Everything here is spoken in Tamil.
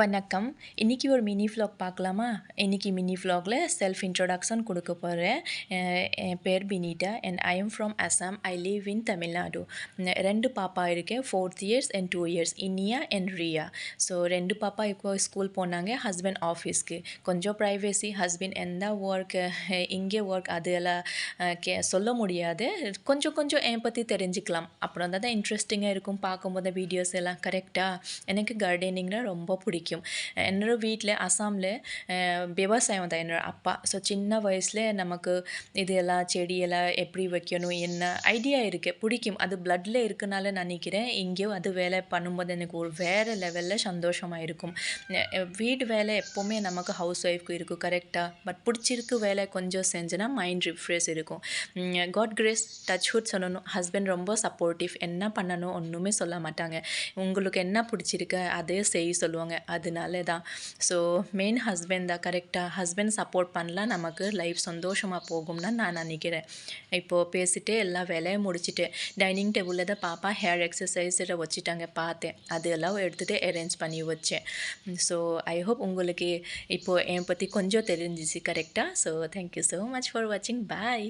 வணக்கம். இன்னைக்கு ஒரு மினி விளாக் பார்க்கலாமா? இன்னைக்கு மினி விளாக்ல செல்ஃப் இன்ட்ரோடக்ஷன் கொடுக்க போறேன். என் பேர் Binita and I am from Assam. I live in Tamil Nadu. 2 பாப்பா இருக்கு. 4th years and 2 years. Iniya and Riya. So 2 பாப்பா இப்போ ஸ்கூல் போனாங்க. ஹஸ்பண்ட் ஆஃபீஸ்க்கு. கொஞ்சம் ப்ரைவசி. ஹஸ்பண்ட் எந்த ஒர்க் இங்கே ஒர்க் அது எல்லாம் சொல்ல முடியாது. கொஞ்சம் கொஞ்சம் என் பற்றி தெரிஞ்சுக்கலாம். அப்புறம் தான் இன்ட்ரெஸ்டிங்காக இருக்கும் பார்க்கும்போது வீடியோஸ் எல்லாம். கரெக்டாக எனக்கு கார்டனிங்னா ரொம்ப பிடிக்கும். என்னோட வீட்டில் அசாமில் விவசாயம் தான் என்னோட அப்பா. ஸோ சின்ன வயசில் நமக்கு இது எல்லாம் செடியெல்லாம் எப்படி வைக்கணும் என்ன ஐடியா இருக்குது, பிடிக்கும். அது பிளட்டில் இருக்குனால நினைக்கிறேன். இங்கேயும் அது வேலை பண்ணும்போது எனக்கு ஒரு வேறு லெவலில் சந்தோஷமாக இருக்கும். வீட்டு வேலை எப்போவுமே நமக்கு ஹவுஸ் ஒய்ஃப்க்கு இருக்கும் கரெக்டாக. பட் பிடிச்சிருக்கு வேலை கொஞ்சம் செஞ்சேன்னா மைண்ட் ரிஃப்ரெஷ் இருக்கும். காட் கிரேஸ் டச்வுட் சொல்லணும். ஹஸ்பண்ட் ரொம்ப சப்போர்ட்டிவ். என்ன பண்ணணும் ஒன்றுமே சொல்ல மாட்டாங்க. உங்களுக்கு என்ன பிடிச்சிருக்கு அதே செய்ய சொல்லுவாங்க. அதனால தான். ஸோ மெயின் ஹஸ்பண்ட் தான் கரெக்டாக. ஹஸ்பண்ட் சப்போர்ட் பண்ணலாம் நமக்கு லைஃப் சந்தோஷமாக போகும்னு நான் நினைக்கிறேன். இப்போது பேசிட்டு எல்லா வேலையும் முடிச்சுட்டு டைனிங் டேபிளில் தான் பாப்பா ஹேர் எக்ஸசைஸ் வச்சுட்டாங்க பார்த்தேன். அதெல்லாம் எடுத்துகிட்டு அரேஞ்ச் பண்ணி வச்சேன். ஸோ ஐ ஹோப் உங்களுக்கு இப்போது என் பற்றி கொஞ்சம் தெரிஞ்சிச்சு கரெக்டாக. So thank you so much for வாட்சிங். பாய்.